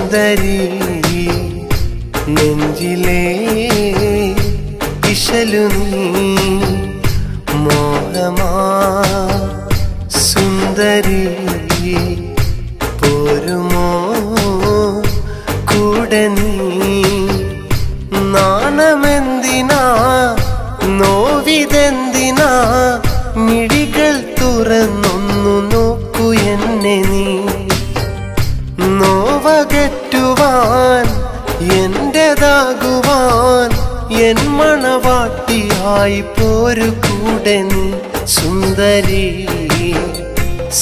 സുന്ദരി നെഞ്ചിലേ ഇശലു നീ മോഹമാ സുന്ദരി പോരുമോ കൂടെ നീ നാണമെന്തിനാ നോവിതെന്തിനാ മിഴികൾ തുറന്നൊന്നു നോക്കൂ എന്നെ നീ നോവകറ്റുവാൻ എന്റേതാകുവാൻ എൻ മണവാട്ടിയായി പോരു കൂടെ നീ സുന്ദരി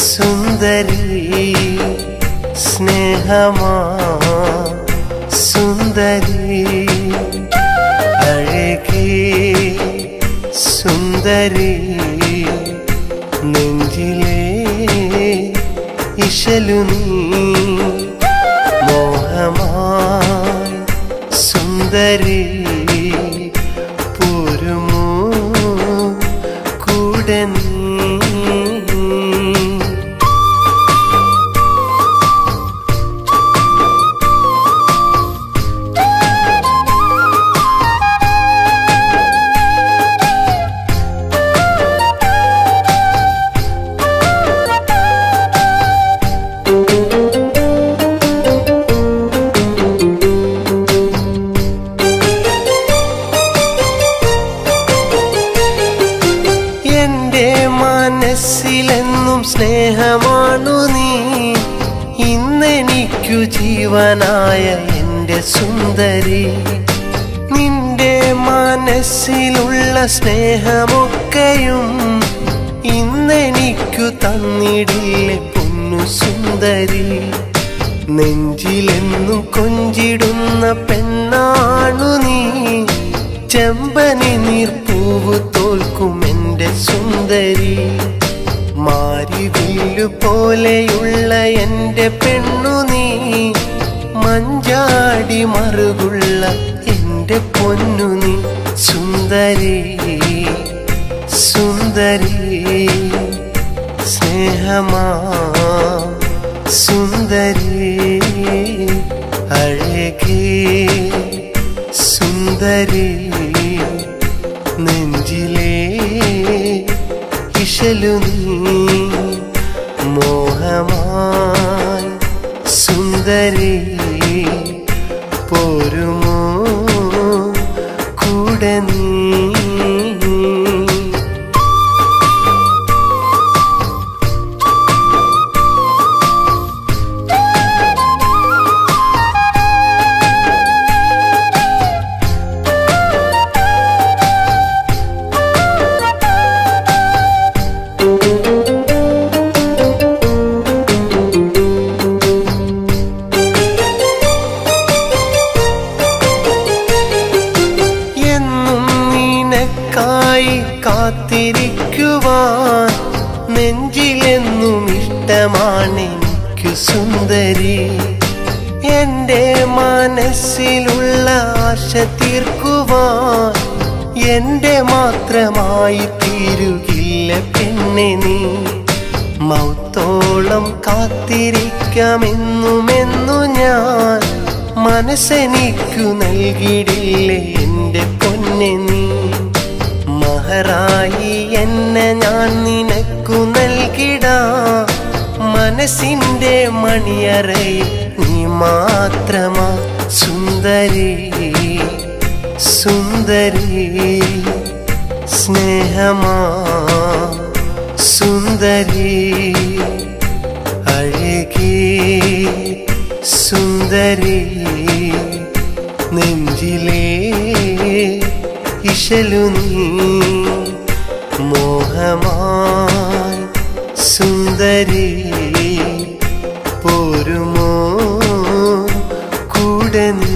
സുന്ദരി സ്നേഹമാ സുന്ദരി അഴകേ സുന്ദരി നെഞ്ചിലേ ഇശലു നീ മോഹമായി സുന്ദരി പോരുമോ കൂടെ നീ മനസ്സിലെന്നും സ്നേഹമാണു നീ ഇന്നെനിക്കു ജീവനായ എൻ്റെ സുന്ദരി നിന്റെ മനസ്സിലുള്ള സ്നേഹമൊക്കെയും ഇന്നെനിക്കു തന്നിടില്ലേ പൊന്നു സുന്ദരി നെഞ്ചിലെന്നും കൊഞ്ചിടുന്ന പെണ്ണാണു നീ ചെമ്പനി നീർപ്പൂവ് തോൽക്കും എൻ്റെ സുന്ദരി മാരിവില്ലു പോലെയുള്ള എൻ്റെ പെണ്ണു നീ മഞ്ചാടി മറുകുള്ള എൻ്റെ പൊന്നു നീ സുന്ദരി സുന്ദരി സ്നേഹമാ സുന്ദരി അഴകേ സുന്ദരി നെഞ്ചിലേ ഇശലു നീ മോഹമായി സുന്ദരി പോരുമോ കൂടെ നീ കാത്തിരിക്കുവാൻ നെഞ്ചിലെന്നും ഇഷ്ടമാണെനിക്കു സുന്ദരി എൻ്റെ മനസ്സിലുള്ള ആശ തീർക്കുവാൻ എൻ്റെ മാത്രമായി തീരുകില്ല പെണ്ണെ നീ മൗത്തോളം കാത്തിരിക്കാമെന്നുമെന്നു ഞാൻ മനസ്സെനിക്കു നൽകിയിടില്ലേ എൻ്റെ പൊന്നെ നീ മഹറായി എന്നെ ഞാൻ നിനക്കു നൽകിടാ മനസ്സിൻ്റെ മണിയറയിൽ നീ മാത്രമാ സുന്ദരി സുന്ദരി സ്നേഹമാ സുന്ദരി അഴകേ സുന്ദരി നെഞ്ചിലേ ഇശലു നീ മോഹമായി സുന്ദരി പോരുമോ കൂടെ നീ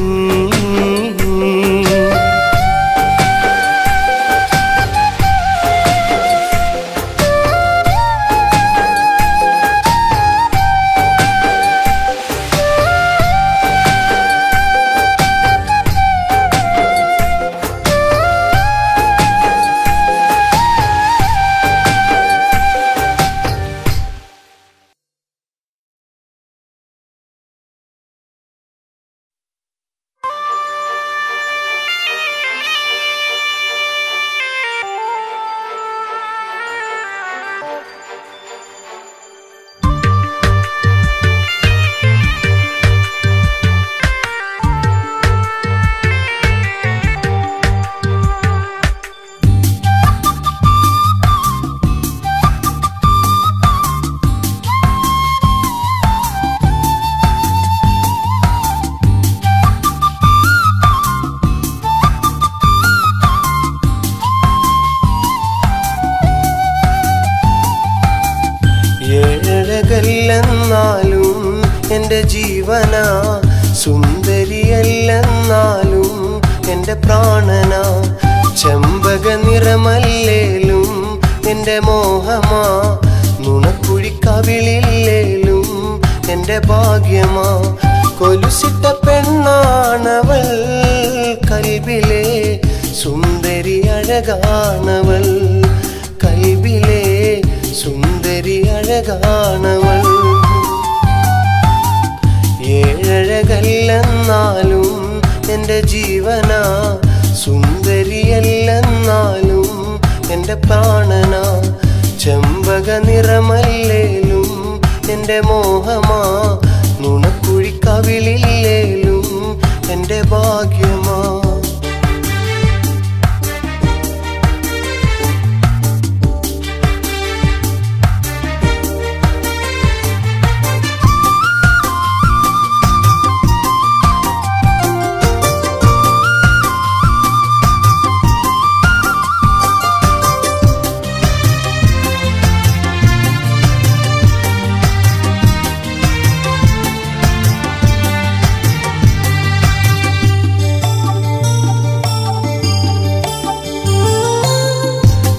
ജീവനാ സുന്ദരിയല്ലെന്നാലും എൻ്റെ പ്രാണനാ ചെമ്പക നിറമല്ലേലും എൻ്റെ മോഹമാ നുണക്കുഴി കവിളില്ലേലും എൻ്റെ ഭാഗ്യമാ കൊലുസിട്ട പെണ്ണാണവൾ കൽബിലെ സുന്ദരി അഴകാണവൾ കൽബിലെ സുന്ദരി അഴകാണവൾ ഏഴഴകല്ലെന്നാലും എൻ്റെ ജീവനാ സുന്ദരിയല്ലെന്നാലും എൻ്റെ പ്രാണനാ ചെമ്പക നിറമല്ലേലും എൻ്റെ മോഹമാ നുണക്കുഴി കവിളില്ലേലും എൻ്റെ ഭാഗ്യമാ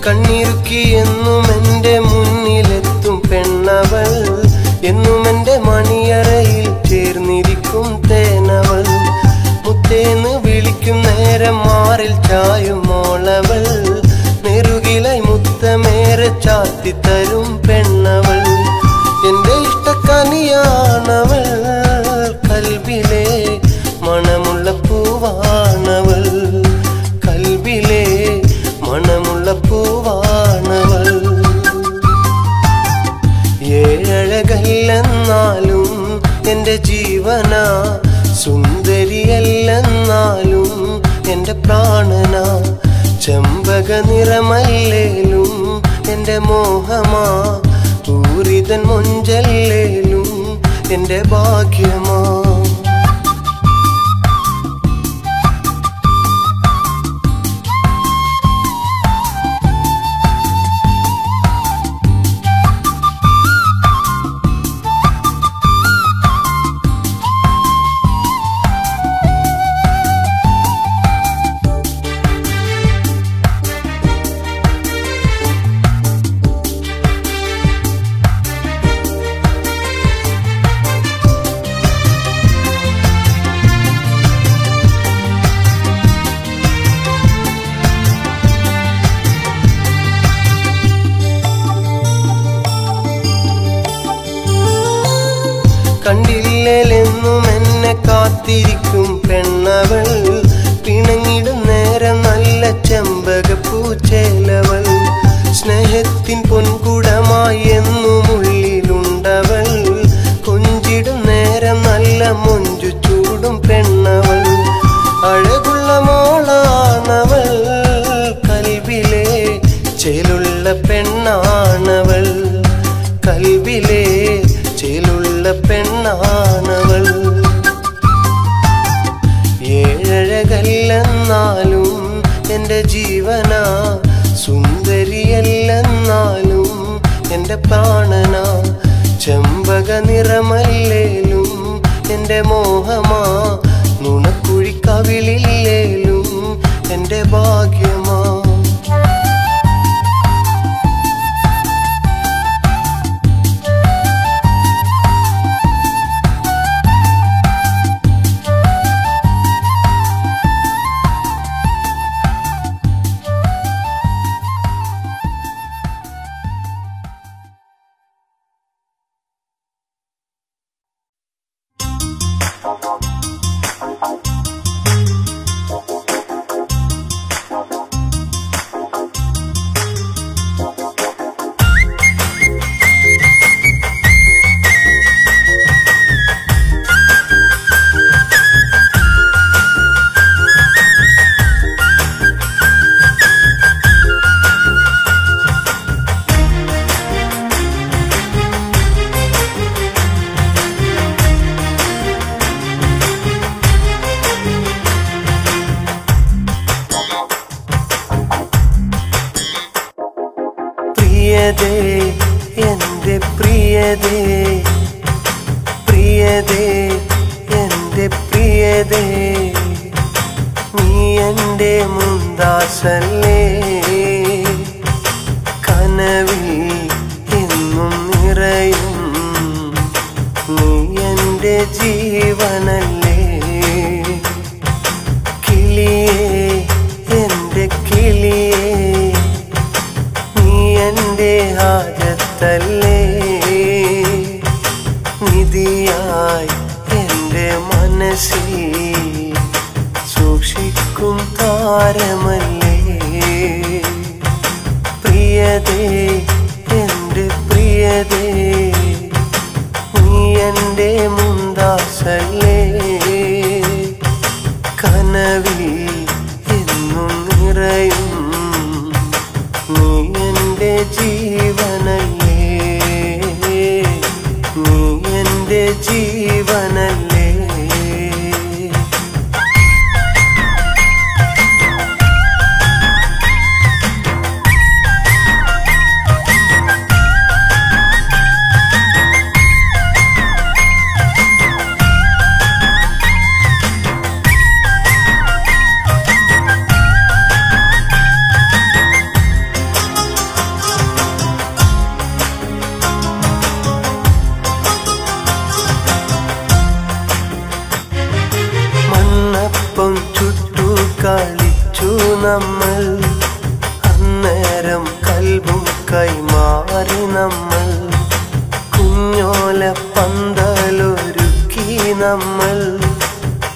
കണ്ണിറുക്കി എന്നും എൻ്റെ മുന്നിലെത്തും പെണ്ണവൾ എന്നും എൻ്റെ മണിയറയിൽ ചേർന്നിരിക്കും തേനവൾ മുത്തേന്ന് വിളിക്കും നേരം മാറിൽ ചായും മോളവൾ നെറുകിലായി മുത്തമേറെ ചാത്തിത്തരും പെണ്ണവൾ എൻ്റെ ഇഷ്ടക്കനിയാണവൾ കൽബിലെ മണമുള്ള പൂവാണവൾ കൽബിലെ മണമുള്ള പൂവാണവൾ ഏഴഴകല്ലെന്നാലും എൻ്റെ ജീവനാ സുന്ദരിയല്ലെന്നാലും എൻ്റെ പ്രാണനാ ചെമ്പക നിറമല്ലേലും എൻ്റെ മോഹമാ പൂരിതൻ മൊഞ്ചല്ലേലും എൻ്റെ ഭാഗ്യമാ കണ്ടില്ലെന്നും എന്നെ കാത്തിരിക്കും പെണ്ണവൾ പിണങ്ങിടും നേരം നല്ല ചെമ്പകപ്പൂച്ചേലവൾ സ്നേഹത്തിൻ പൊൻകുടമായി എന്നും ഉള്ളിലുണ്ടവൾ കൊഞ്ചിടും നേരം നല്ല മൊഞ്ചു ചൂടും പെണ്ണവൾ അഴകുള്ള മോളാണവൾ കൽബിലെ ചേലുള്ള പെണ്ണാണവൾ കൽബിലെ ചേലുള്ള പെണ്ണാണവൾ ഏഴഴകല്ലെന്നാലും എൻ്റെ ജീവനാ സുന്ദരിയല്ലെന്നാലും എൻ്റെ പ്രാണനാ ചെമ്പക നിറമല്ലേലും എൻ്റെ മോഹമാ നുണക്കുഴി കവിളില്ലേലും എൻ്റെ ഭാഗ്യമാ പ്രിയതേ എൻ്റെ പ്രിയതേ പ്രിയതേ മുന്താസല്ലേ കനവിൽ എന്നും നിറയും നീ എൻ്റെ ജീവനല്ലേ കിളിയേ എൻ്റെ കിളിയേ നീ എൻ്റെ ഹാജത്തല്ലേ നിധിയായി എൻ്റെ മനസ്സിൽ സൂക്ഷിക്കും താരമല്ലേ പ്രിയതേ എൻ്റെ പ്രിയതേ നീ എൻ്റെ മുന്താസല്ലേ കനവിൽ എന്നും നിറയും നീ എൻ്റെ ജീവനല്ലേ നീ എൻ്റെ ജീവനല്ലേ മണ്ണപ്പം ചുട്ടു കളിച്ചു നമ്മൾ അന്നേരം കൽബും കൈമാറി നമ്മൾ കുഞ്ഞോല പന്തലൊരുക്കി നമ്മൾ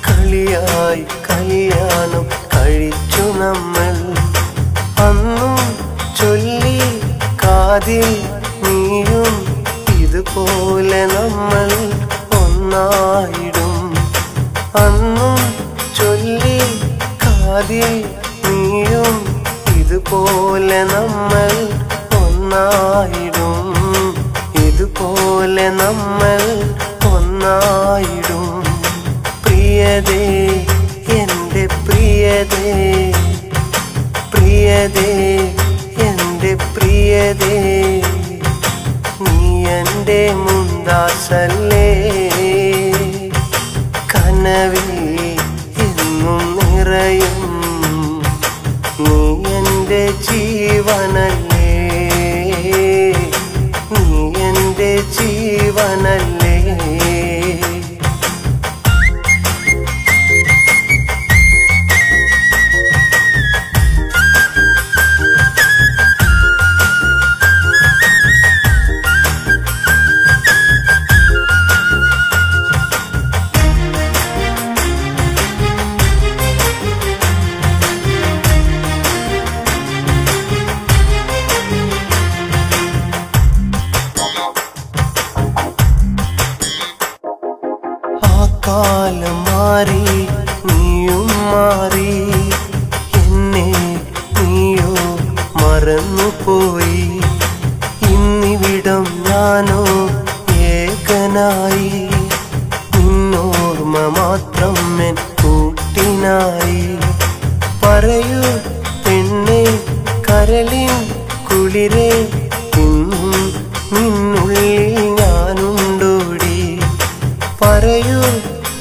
കളിയായി കല്യാണം കഴിച്ചു നമ്മൾ അന്നും ചൊല്ലി കാതിൽ നീയും ഇതുപോലെ നമ്മൾ ഒന്നായിടും അന്നും ചൊല്ലി കാതിൽ നീയും ഇതുപോലെ നമ്മൾ ഒന്നായിടും ഇതുപോലെ നമ്മൾ ഒന്നായിടും പ്രിയതേ എൻ്റെ പ്രിയതേ പ്രിയതേ എൻ്റെ പ്രിയതേ നീ എൻ്റെ മുന്താസല്ലേ കനവിൽ എന്നും നിറയും നീ എൻ്റെ ജീവനല്ലേ നീ എൻ്റെ ജീവനല്ലേ കാലം മാറി നീയും മാറി എന്നെ നീയോ മറന്നുപോയി ഇന്നിവിടം ഞാനോ ഏകനായി നിന്നോർമ്മ മാത്രം എൻ കൂട്ടിനായി പറയൂ പെണ്ണെ കരളിൻ കുളിരേ ഇന്നും നിന്നുള്ളിൽ ഞാനുണ്ടോടി പറയൂ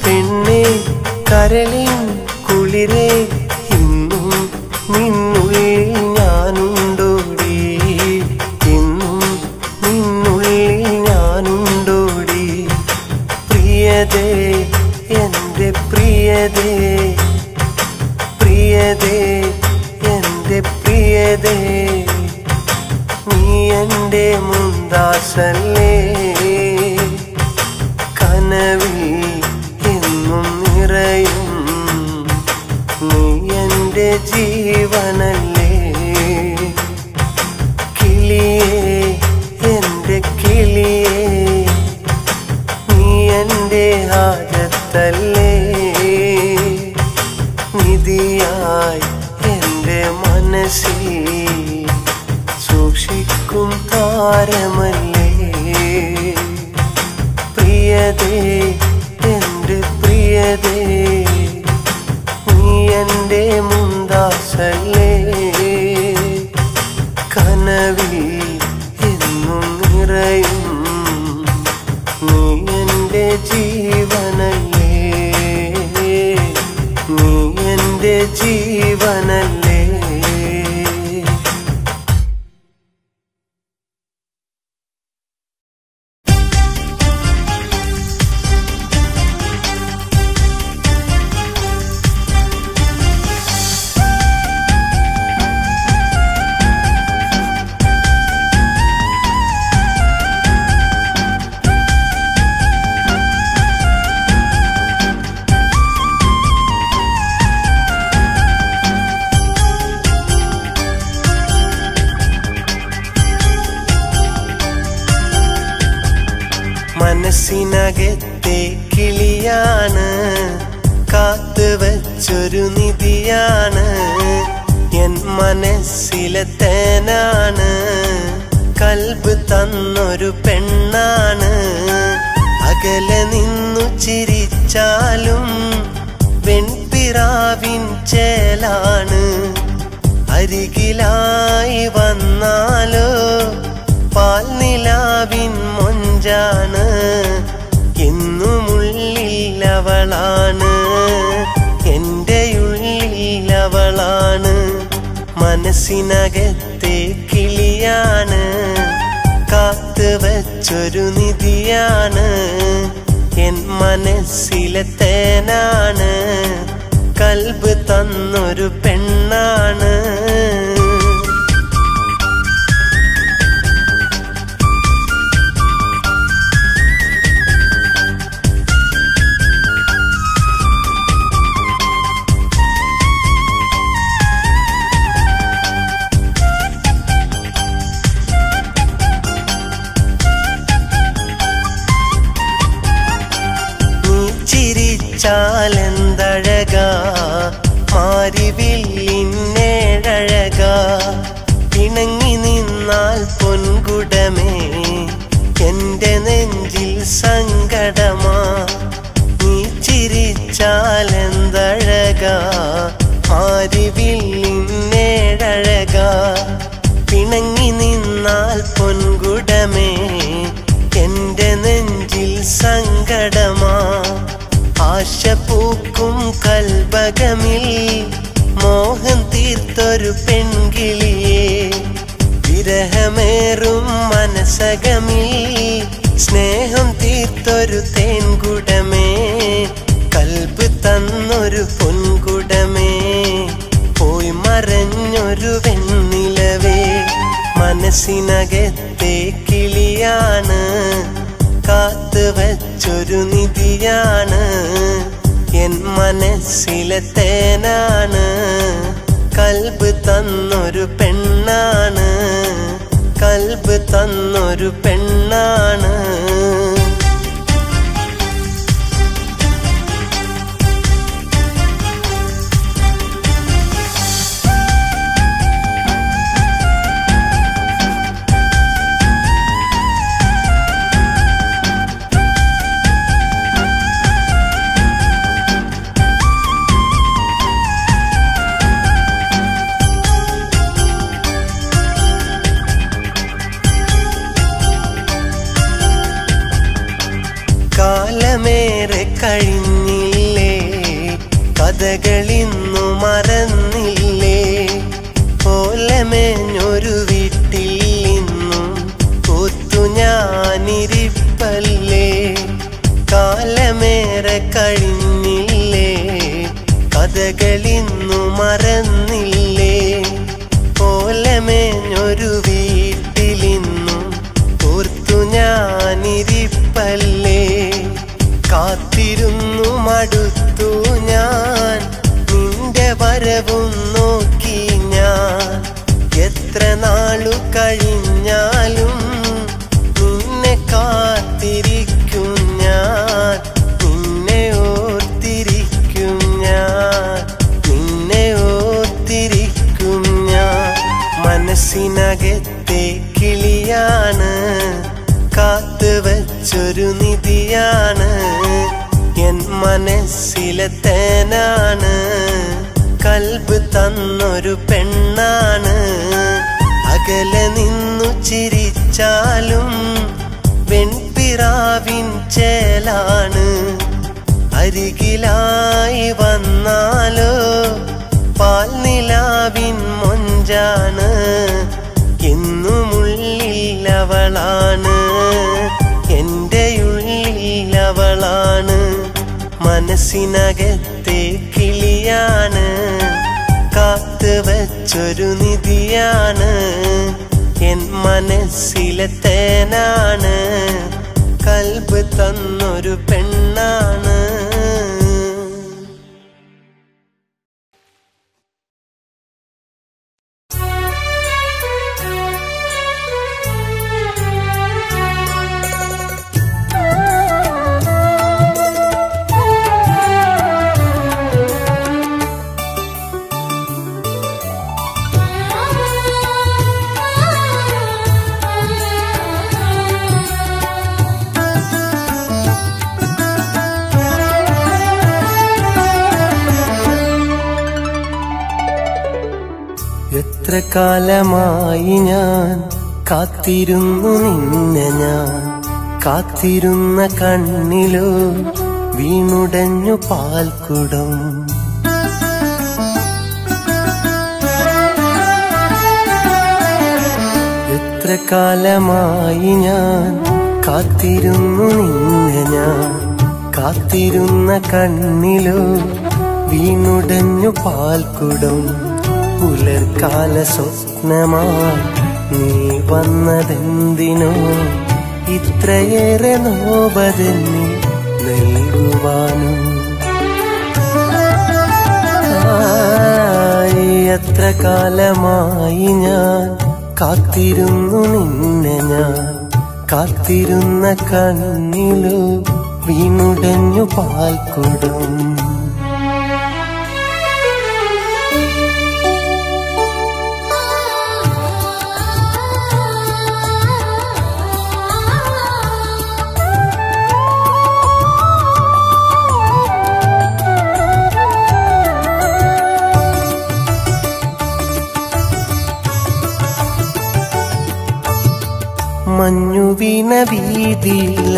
പെണ്ണെ കരളിൻ കുളിരേ ഇന്നും നിന്നുള്ളിൽ ഞാനുണ്ടോടി ഇന്നും നിന്നുള്ളിൽ ഞാനുണ്ടോടി പ്രിയതേ എൻ്റെ പ്രിയതേ പ്രിയതേ എൻ്റെ പ്രിയതേ നീ എൻ്റെ മുന്താസല്ലേ കനവിൽ എന്നും നിറയും നീ എൻ്റെ ജീവനല്ലേ കിളിയേ എൻ്റെ കിളിയേ നീ എൻ്റെ ഹാജത്തല്ലേ നിധിയായി എൻ്റെ മനസ്സിൽ സൂക്ഷിക്കും താരമല്ലേ പ്രിയതേ എൻ്റെ പ്രിയതേ നീ എൻ്റെ മുന്താസല്ലേ കനവിൽ എന്നും നിറയും നീ എൻ്റെ ജീവനല്ലേ നീ എൻ്റെ ജീവനല്ലേ മനസ്സിനകത്തെ കിളിയാണ്, കാത്തുവച്ചൊരു നിധിയാണ്. എൻ മനസ്സിലെ തേനാണ്, കൽബ് തന്നൊരു പെണ്ണാണ്. അകലെ നിന്നു ചിരിച്ചാലും വെൺപിറാവിൻ ചേലാണ്. അരികിലായി വന്നാലോ പാൽനിലാവിൻ മൊഞ്ചാണ്. എന്നുമുള്ളിൽ അവളാണ്, എൻ്റെ ഉള്ളിൽ അവളാണ്. മനസ്സിനകത്തെ കിളിയാണ്, കാത്തുവച്ചൊരു നിധിയാണ്. എൻ മനസ്സിലെ തേനാണ്, കൽബ് തന്നൊരു പെണ്ണാണ്. ചിരിച്ചാലെന്തഴകാ മാരിവില്ലിന്നേഴഴകാ. പിണങ്ങി നിന്നാൽ പൊൻകുടമേ എൻ്റെ നെഞ്ചിൽ സങ്കടമാ. നീ ചിരിച്ചാലെന്തഴകാ മാരിവില്ലിന്നേഴഴകാ. പിണങ്ങി നിന്നാൽ പൊൻകുടമേ എൻ്റെ നെഞ്ചിൽ സങ്കടമാ. ആശ പൂക്കും കൽബകമിൽ മോഹം തീർത്തൊരു പെൺകിളിയേ. വിരഹമേറും മനസകമിൽ സ്നേഹം തീർത്തൊരു തേൻകുടമേ. കൽബ് തന്നൊരു പൊൻകുടമേ, പോയി മറഞ്ഞൊരു വെണ്ണിലവേ. മനസ്സിനകത്തെ കിളിയാണ്, കാത്തുവച്ചൊരു നിധിയാണ്. എൻ മനസ്സിലെ തേനാണ്, കൽബ് തന്നൊരു പെണ്ണാണ്. കൽബ് തന്നൊരു പെണ്ണാണ്. കാലമേറെ കഴിഞ്ഞില്ലേ, കഥകളിന്നു മറന്നില്ലേ. ഓലമേഞ്ഞൊരു വീട്ടിൽ നിന്നും ഒത്തു ഞാനിരിപ്പല്ലേ. കാലമേറെ കഴിഞ്ഞില്ലേ, കഥകളിന്നു മറന്നില്ലേ. ഓലമേഞ്ഞൊരു വീട്ടിൽ നിന്നും ഓർത്തു ഞാനിരിപ്പല്ലേ. കാത്തിരുന്നു മടുത്തു ഞാൻ, നിന്റെ വരവും നോക്കി ഞാൻ. എത്ര നാളു കഴിഞ്ഞാലും നിന്നെ കാത്തിരിക്കും ഞാൻ. നിന്നെ ഓർത്തിരിക്കും ഞാൻ, നിന്നെ ഓർത്തിരിക്കും ഞാൻ. മനസ്സിനകത്തെ കിളിയാണ്, കാത്തുവച്ചൊരു നിധിയാണ്. എൻ മനസ്സിലെ തേനാണ്, കൽബ് തന്നൊരു പെണ്ണാണ്. അകലെ നിന്നു ചിരിച്ചാലും വെൺപിറാവിൻ ചേലാണ്. അരികിലായി വന്നാലോ പാൽനിലാവിൻ മൊഞ്ചാണ്. എന്നുമുള്ളിൽ അവളാണ്, എൻ്റെ ഉള്ളിൽ അവളാണ്. മനസ്സിനകത്തെ കിളിയാണ്, കാത്തുവച്ചൊരു നിധിയാണ്. എൻ മനസ്സിലെ തേനാണ്, കൽബ് തന്നൊരു പെണ്ണാണ്. Oh എത്ര കാലമായി ഞാൻ കാത്തിരുന്നു നിന്നെ ഞാൻ കാത്തിരുന്ന കണ്ണിലോ വീണുടഞ്ഞു പാൽക്കുടം എത്ര കാലമായി ഞാൻ കാത്തിരുന്നു നിന്നെ ഞാൻ കാത്തിരുന്ന കണ്ണിലോ വീണുടഞ്ഞു പാൽക്കുടം പുലർക്കാല സ്വപ്നമായി നീ വന്നതെന്തിനോ ഇത്രയേറെ നോവതെന്നി നൽകുവാനും എത്ര കാലമായി ഞാൻ കാത്തിരുന്നു നിന്നെ ഞാൻ കാത്തിരുന്ന കണ്ണിലോ വീണുടഞ്ഞു പാൽക്കുടം മഞ്ഞു വീണ വീതിയില്ല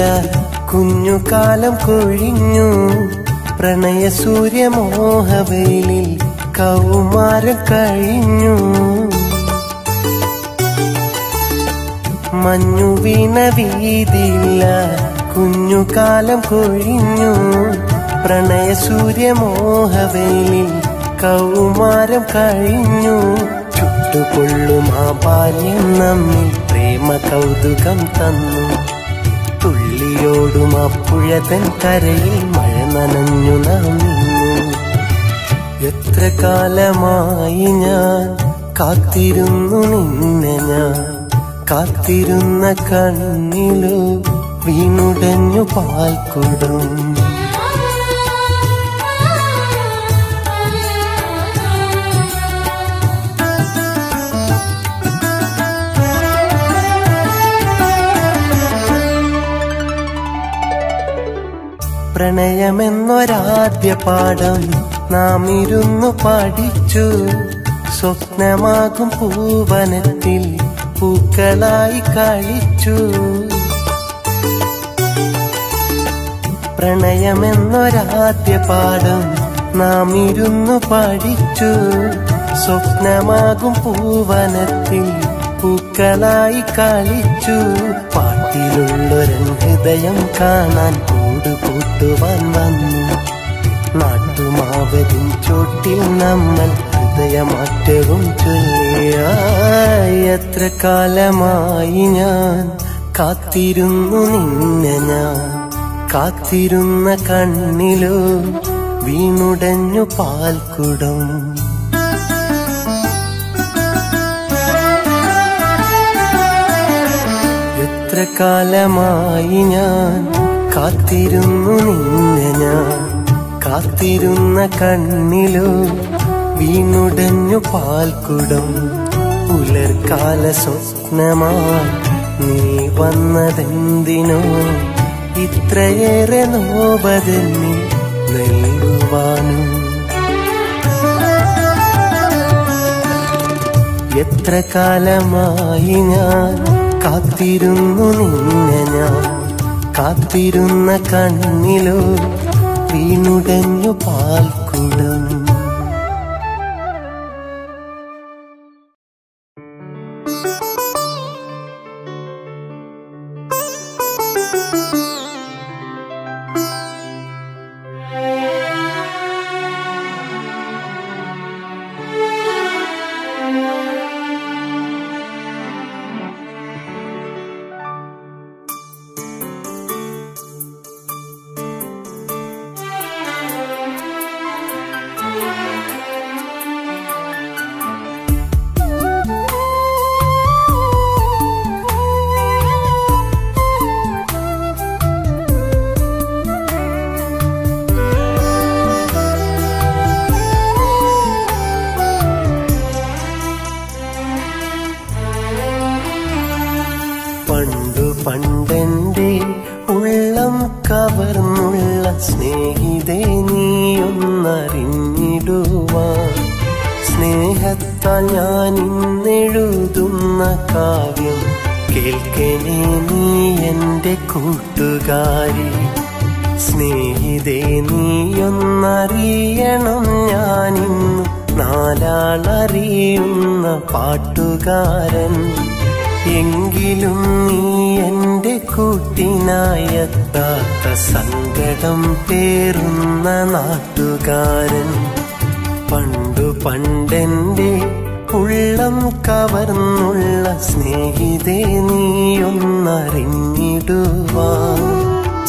കുഞ്ഞുകാലം കൊഴിഞ്ഞു പ്രണയ സൂര്യമോഹവെയിലിൽ കൗമാരം കഴിഞ്ഞു മഞ്ഞു വീണ വീതിയില്ല കുഞ്ഞുകാലം കൊഴിഞ്ഞു പ്രണയ സൂര്യമോഹവെയിലിൽ കൗമാരം കഴിഞ്ഞു ചുട്ടുകൊള്ളും ആ ബാല്യം നമ്മിൽ പ്രേമ കൗതുകം തന്നു തുള്ളിയോടും അപ്പുഴതൻ കരയിൽ മഴ നനഞ്ഞു നാം നിന്നു എത്ര കാലമായി ഞാൻ കാത്തിരുന്നു നിന്നെ ഞാൻ കാത്തിരുന്ന കണ്ണിലോ വീണുടഞ്ഞു പാൽക്കുടം പ്രണയമെന്നൊരാദ്യ പാഠം നാം ഇരുന്നു പഠിച്ചു സ്വപ്നമാകും പൂവനത്തിൽ പൂക്കളായി കളിച്ചു പ്രണയമെന്നൊരാദ്യ പാഠം നാം ഇരുന്നു പഠിച്ചു സ്വപ്നമാകും പൂവനത്തിൽ പൂക്കളായി കളിച്ചു പാട്ടിലുള്ളൊരൻ ഹൃദയം കാണാൻ കൂട്ടുവാൻ വന്നു നാട്ടുമാവതിൻ ചോട്ടിൽ നമ്മൾ ഹൃദയമാറ്റവും ചൊല്ലിയ എത്ര കാലമായി ഞാൻ കാത്തിരുന്നു നിന്നെ ഞാൻ കാത്തിരുന്ന കണ്ണിലോ വീണുടഞ്ഞു പാൽക്കുടം എത്ര കാലമായി ഞാൻ കാത്തിരുന്നു നിന്നെ ഞാൻ കാത്തിരുന്ന കണ്ണിലോ വീണുടഞ്ഞു പാൽക്കുടം പുലർക്കാല സ്വപ്നമായി നീ വന്നതെന്തിനോ ഇത്രയേറെ നോവതെന്നി നൽകുവാനും എത്ര കാലമായി ഞാൻ കാത്തിരുന്നു നിന്നെ ഞാൻ കാത്തിരുന്ന കണ്ണിലോ വീണുടഞ്ഞു പാൽക്കുടം പണ്ടെന്റെ ഉള്ളം കവർന്നുള്ള സ്നേഹിതേ നീയൊന്നറിഞ്ഞിടുവാൻ സ്നേഹത്താൽ ഞാൻ ഇന്നെഴുതുന്ന കാവ്യം കേൾക്കണേ നീ എൻ്റെ കൂട്ടുകാരി. സ്നേഹിതേ നീയൊന്നറിയണം, ഞാനിന്നു നാലാളറിയുന്ന പാട്ടുകാരൻ. എങ്കിലും നീ എൻ്റെ കൂട്ടിനായെത്താത്ത സങ്കടം പേറുന്ന നാട്ടുകാരൻ. പണ്ടു പണ്ടെൻ്റെ ഉള്ളം കവർന്നുള്ള സ്നേഹിതേ നീയൊന്നറിഞ്ഞിടുവാൻ.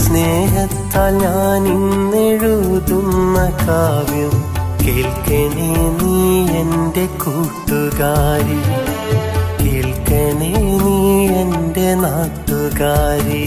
സ്നേഹത്താൽ ഞാൻ ഇന്നെഴുതുന്ന കാവ്യം കേൾക്കണേ നീ എൻ്റെ കൂട്ടുകാരി. കേൾക്കണേ നീ എൻ്റെ നാട്ടുകാരി.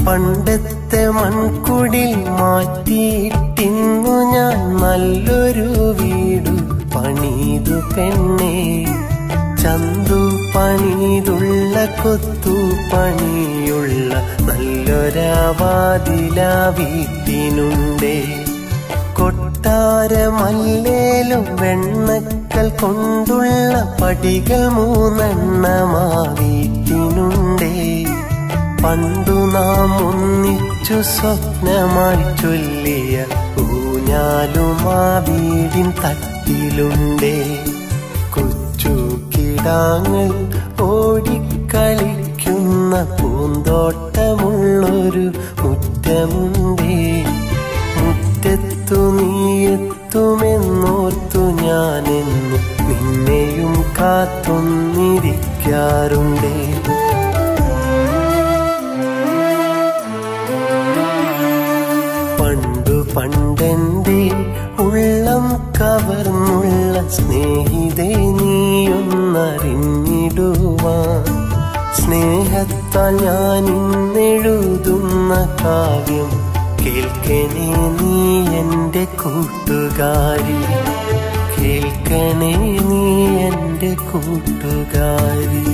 പണ്ടത്തെ മൺകുടിൽ മാറ്റിയിട്ടിന്നു ഞാൻ നല്ലൊരു വീടു പണിതു പെണ്ണേ. ചന്തു പണിതുള്ള കൊത്തു പണിയുള്ള നല്ലൊരാവാതില വീട്ടിനുണ്ടേ. കൊട്ടാരമല്ലേലും വെണ്ണക്കൽ കൊണ്ടുള്ള പടികൾ 3 എണ്ണമാ വീട്ടിനുണ്ടേ. പണ്ടു നാം ഒന്നിച്ചു സ്വപ്നമായി ചൊല്ലിയ ഊഞ്ഞാലുമാ വീടിൻ തട്ടിലുണ്ടേ. കൊച്ചു കിടാങ്ങൾ ഓടിക്കളിക്കുന്ന പൂന്തോട്ടമുള്ളൊരു മുറ്റമുണ്ടേ. മുറ്റത്തു നീയെത്തുമെന്നോർത്തു ഞാനെന്നു നിന്നെയും കാത്തൊന്നിരിക്കാറുണ്ടേ. പണ്ടെന്റെ ഉള്ളം കവർന്നുള്ള സ്നേഹിതേ നീയൊന്നറിഞ്ഞിടുവാൻ. സ്നേഹത്താൽ ഞാൻ ഇന്നെഴുതുന്ന കാവ്യം കേൾക്കണേ നീ എൻ്റെ കൂട്ടുകാരി. കേൾക്കണേ നീ എൻ്റെ കൂട്ടുകാരി.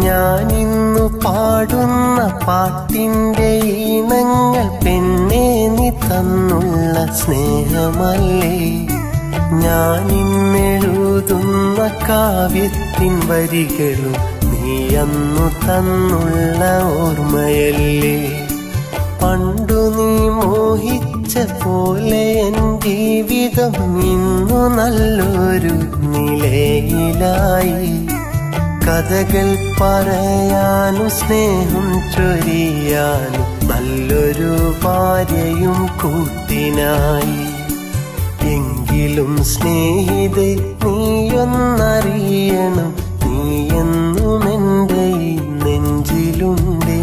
ഞാനിന്നു പാടുന്ന പാട്ടിൻ്റെ ഈണങ്ങൾ പെണ്ണേ നീ തന്നുള്ള സ്നേഹമല്ലേ. ഞാനിന്നെഴുതുന്ന കാവ്യത്തിൻ വരികളും നീ അന്നു തന്നുള്ള ഓർമ്മയല്ലേ. പണ്ടു നീ മോഹിച്ച പോലെ എൻ ജീവിതം ഇന്നു നല്ലൊരു നിലയിലായി. കഥകൾ പറയാനും സ്നേഹം ചൊരിയാനും നല്ലൊരു ഭാര്യയും കൂട്ടിനായി. എങ്കിലും സ്നേഹിതേ നീയൊന്നറിയണം, നീ എന്നും എൻ്റെ നെഞ്ചിലുണ്ടേ.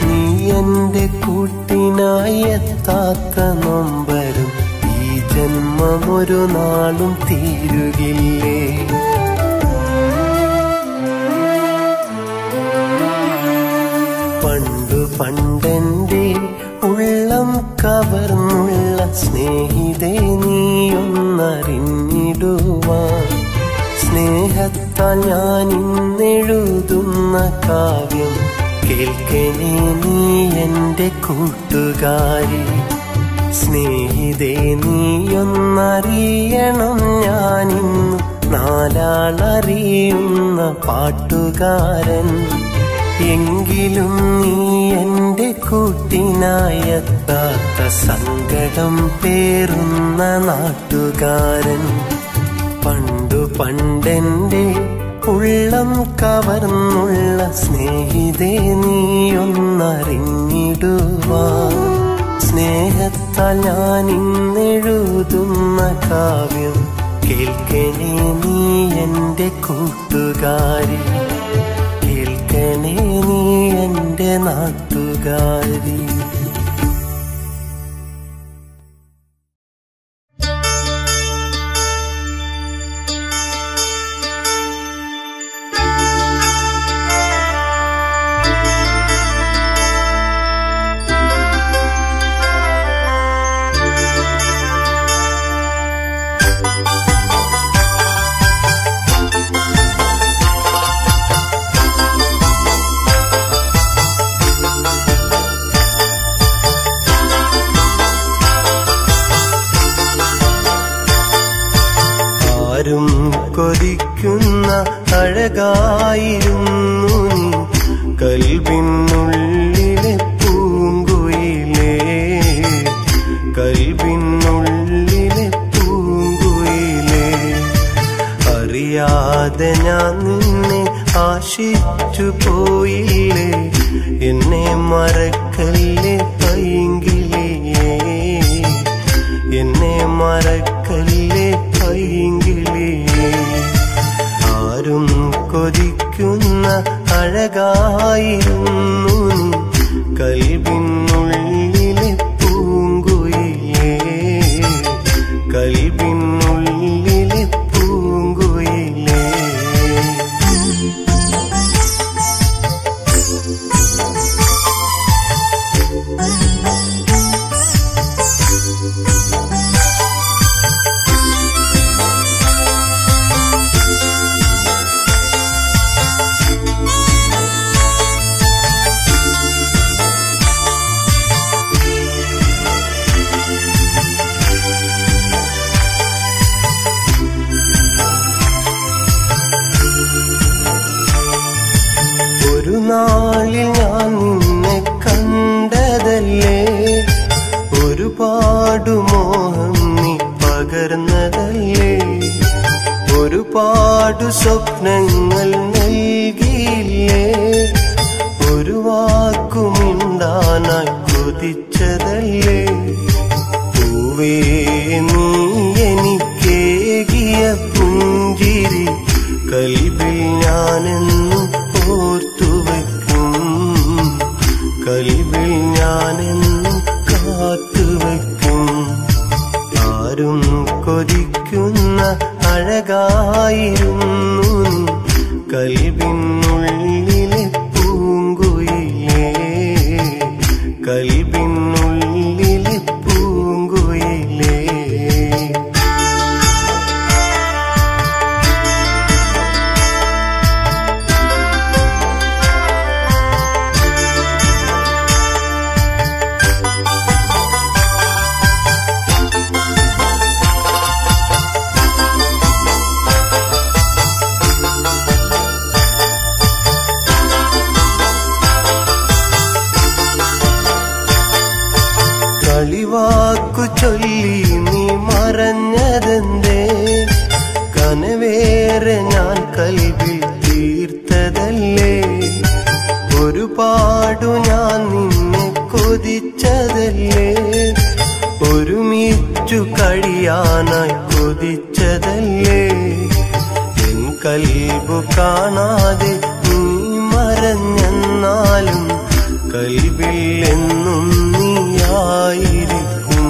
നീ എൻ്റെ കൂട്ടിനായി എത്താത്ത നൊമ്പരം ഈ ജന്മമൊരു നാളും തീരുകില്ലേ. പണ്ടു പണ്ടെന്റെ ഉള്ളം കവർന്നുള്ള സ്നേഹിതേ നീയൊന്നറിഞ്ഞിടുവാൻ. സ്നേഹത്താൽ ഞാൻ ഇന്നെഴുതുന്ന കാവ്യം കേൾക്കണേ നീ എൻ്റെ കൂട്ടുകാരി. സ്നേഹിതേ നീയൊന്നറിയണം, ഞാനിന്നു നാലാളറിയുന്ന പാട്ടുകാരൻ. എങ്കിലും നീ എൻ്റെ കൂട്ടിനായെത്താത്ത സങ്കടം പേറുന്ന നാട്ടുകാരൻ. പണ്ടു പണ്ടെന്റെ ഉള്ളം കവർന്നുള്ള സ്നേഹിതേ നീയൊന്നറിഞ്ഞിടുവാൻ സ്നേഹത്താൽ ഞാൻ ഇന്നെഴുതുന്ന കാവ്യം കേൾക്കണേ നീ എൻ്റെ കൂട്ടുകാരി, കേൾക്കണേ നീ എൻ്റെ നാട്ടുകാരി. ആരും കൊതിക്കുന്ന അഴകായിരുന്നു നീ, കൽബിനുള്ളിലെ പൂങ്കുയിലേ, കൽബിനുള്ളിലെ പൂങ്കുയിലേ. അറിയാതെ ഞാൻ നിന്നെ ആശിച്ചു പോയില്ലേ, എന്നെ മറക്കല്ലേ പൈങ്കിളിയേ, എന്നെ മറക്കല്ലേ പൈങ്കിളിയേ. ആരും കൊതിക്കുന്ന അഴകായിരുന്നു നീ, കൽബിനുള്ളിലെ പൂങ്കുയിലേ, കൽബിനുള്ളിലെ പൂങ്കുയിലേ. ഒരു നാളിൽ ഞാൻ നിന്നെ കണ്ടതല്ലേ, ഒരുപാടു മോഹം നീ പകർന്നതല്ലേ, ഒരുപാടു സ്വപ്നങ്ങൾ നൽകിയില്ലേ, ഒരു വാക്കുമിണ്ടാനായി കൊതിച്ചതല്ലേ. പൂവേ നീ എനിക്കേകിയ പുഞ്ചിരി കൽബിൽ ഞാനെന്നും ഓർത്തുവയ്ക്കും, കൽബിൽ ഞാനെന്നും കാത്തുവയ്ക്കും. ആരും കൊതിക്കുന്ന അഴകായിരുന്നു നീ, കൽബിനുള്ളിലെ പൂങ്കുയിലേ, കൽബിനുള്ളിലെ പൂങ്കുയിലേ. കളിവാക്കു ചൊല്ലി നീ മറഞ്ഞതെന്തേ, കനവേറെ ഞാൻ കൽബിൽ തീർത്തതല്ലേ, ഒരുപാടു ഞാൻ നിന്നെ കൊതിച്ചതല്ലേ, ഒരുമിച്ചു കഴിയാനായി കൊതിച്ചതല്ലേ. എൻ കൽബു കാണാതെ നീ മറഞ്ഞെന്നാലും കൽബിൽ എന്നും നീയായിരിക്കും,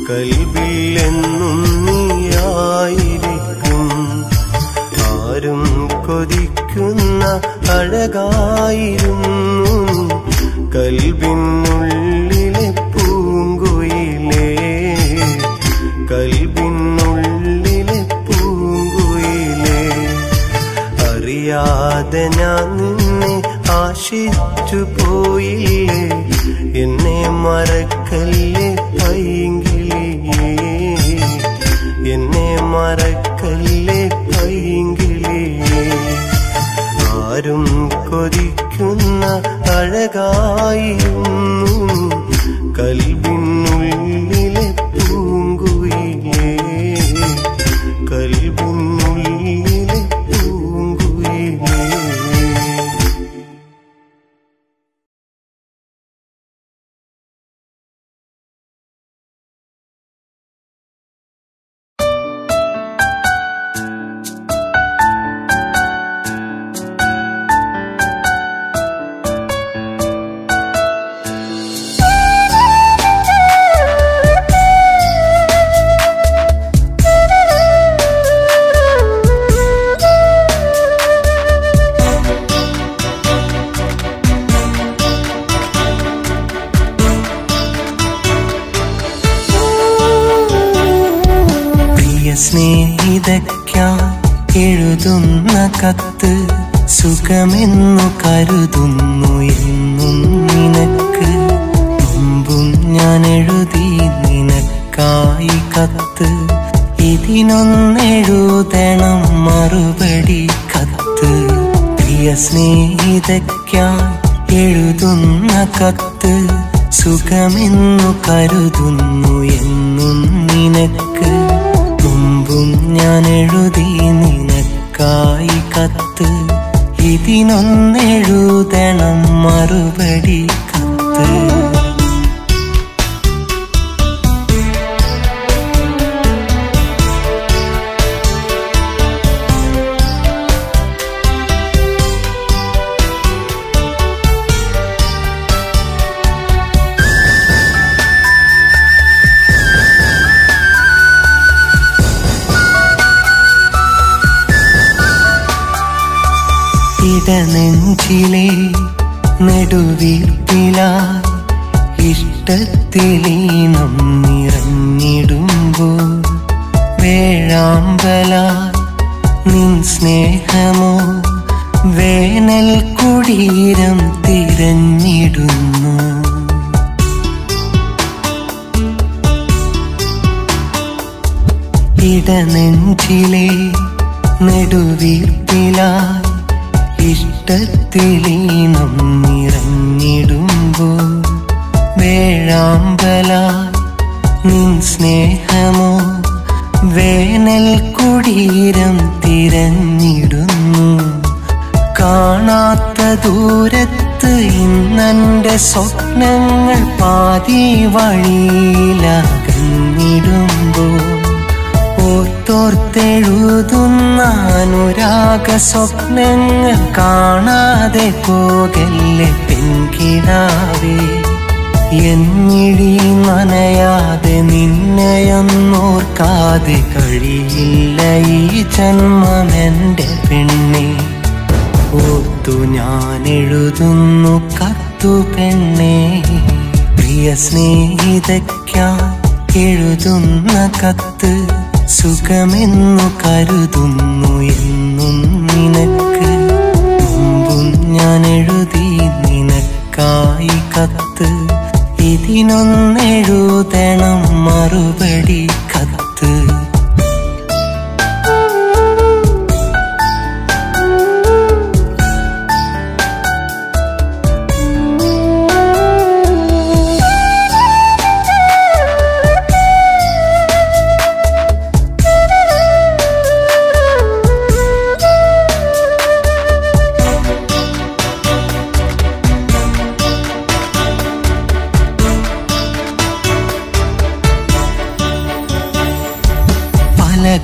കൽബിൽ എന്നും നീയായിരിക്കും. ആരും കൊതിക്കുന്ന അഴകായിരുന്നു നീ, കൽബിനുള്ളിലെ പൂങ്കുയിലേ, കൽബിനുള്ളിലെ പൂങ്കുയിലേ. അറിയാതെ ഞാൻ നിന്നെ ആശിച്ചു പോയില്ലേ, എന്നെ മറക്കല്ലേ പൈങ്കിളിയേ, എന്നെ മറക്കല്ലേ പൈങ്കിളിയേ. ആരും കൊതിക്കുന്ന അഴകായിരുന്നു കൽബിനുള്ളിലെ പൂങ്കുയിലേ, കൽബിൻ സ്നേഹിതയ്ക്കായി എഴുതുന്ന കത്ത് സുഖമെന്നു കരുതുന്നു എന്നും നിനക്ക്. മുമ്പും ഞാൻ എഴുതി നിനക്കായി കത്ത്, ഇതിനൊന്നെഴുതണം മറുപടി കത്ത്. പ്രിയ സ്നേഹിതയ്ക്കായി എഴുതുന്ന കത്ത് സുഖമെന്നു കരുതുന്നു എന്നും നിനക്ക്. മുമ്പും ഞാൻ എഴുതി നിനക്കായി കത്ത്, ഇതിനൊന്നെഴുതണം മറുപടി കത്ത്. ഇടനെഞ്ചിലെ നെടുവീർപ്പിലായി ഇഷ്ടത്തിലീനം നിറഞ്ഞിടുമ്പോൾ വേഴാമ്പലായി നിൻ സ്നേഹമോ വേനൽ കുടീരം തിരഞ്ഞിടുന്നു. ഇടനെഞ്ചിലെ നെടുവീർപ്പിലായി ഇഷ്ടത്തിലീനം നിറഞ്ഞിടുമ്പോൾ വേഴാമ്പലായി നിൻ സ്നേഹമോ വേനൽ കുടീരം തിരഞ്ഞിടുന്നു. കാണാത്ത ദൂരത്ത് ഇന്നെൻ്റെ സ്വപ്നങ്ങൾ പാതി വഴിയിലകന്നിടുമ്പോൾ ഓർത്തോർത്തെഴുതുന്ന അനുരാഗ സ്വപ്നങ്ങൾ കാണാതെ പോകല്ലേ പെൺകിടാവേ. എന്നിഴി നനയാതെ നിന്നെയൊന്നോർക്കാതെ കഴിയില്ല ഈ ജന്മമെൻ്റെ പെണ്ണെ. ഓർത്തു ഞാൻ എഴുതുന്നു കത്തു പെണ്ണെ. പ്രിയ സ്നേഹിതയ്ക്കായി എഴുതുന്ന കത്ത് സുഖമെന്നു കരുതുന്നു എന്നും നിനക്ക്. മുമ്പും ഞാൻ എഴുതി നിനക്കായി കത്ത്, ഇതിനൊന്നെഴുതണം മറുപടി കത്ത്.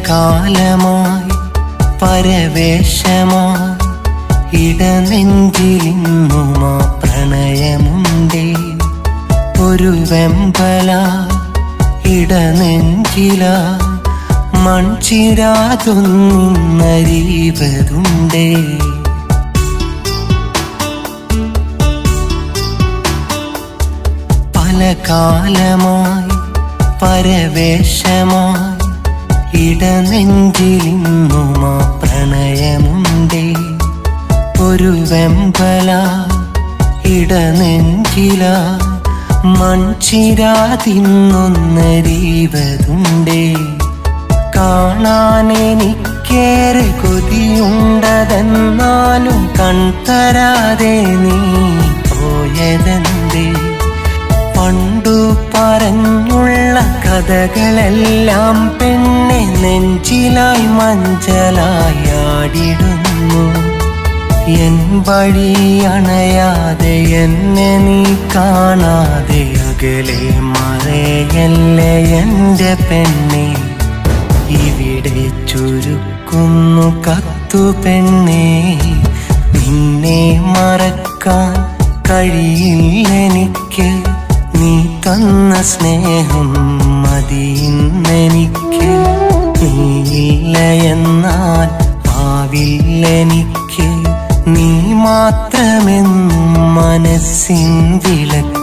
കാലമായി പരവേശമായി ഇടനെഞ്ചിലിന്നുമാ പ്രണയമുണ്ടേ. ഒരു വെമ്പല ഇടനെഞ്ചില മൺചിരാതൊന്നരീവതുണ്ടേ. പല കാലമായി പരവേശമായി ഇടനെഞ്ചിലിന്നുമാ പ്രണയമുണ്ടേ. ഒരു വെമ്പല ഇടനെഞ്ചില മൺചിരാതിന്നൊന്നരീവതുണ്ടേ. കാണാനെനിക്കേറെ കൊതിയുണ്ടതെന്നാലും കൺതരാതെ നീ പോയതെന്തേ. പണ്ടു പറഞ്ഞുള്ള കഥകളെല്ലാം പെണ്ണെ നെഞ്ചിലായി മഞ്ചലായി ആടിടുന്നു. എൻ വഴി അണയാതെ എന്നെ നീ കാണാതെ അകലെ മറയല്ലേ എൻ്റെ പെണ്ണെ. ഇവിടെ ചുരുക്കുന്നു കത്തു പെണ്ണെ. നിന്നെ മറക്കാൻ കഴിയില്ലെനിക്ക്. നീ തന്ന സ്നേഹം മതിയിന്നെനിക്ക്. നീയില്ല എന്നാൽ ആവില്ലെനിക്ക്. നീ മാത്രമെന്നും മനസ്സിൻ വിളക്ക്.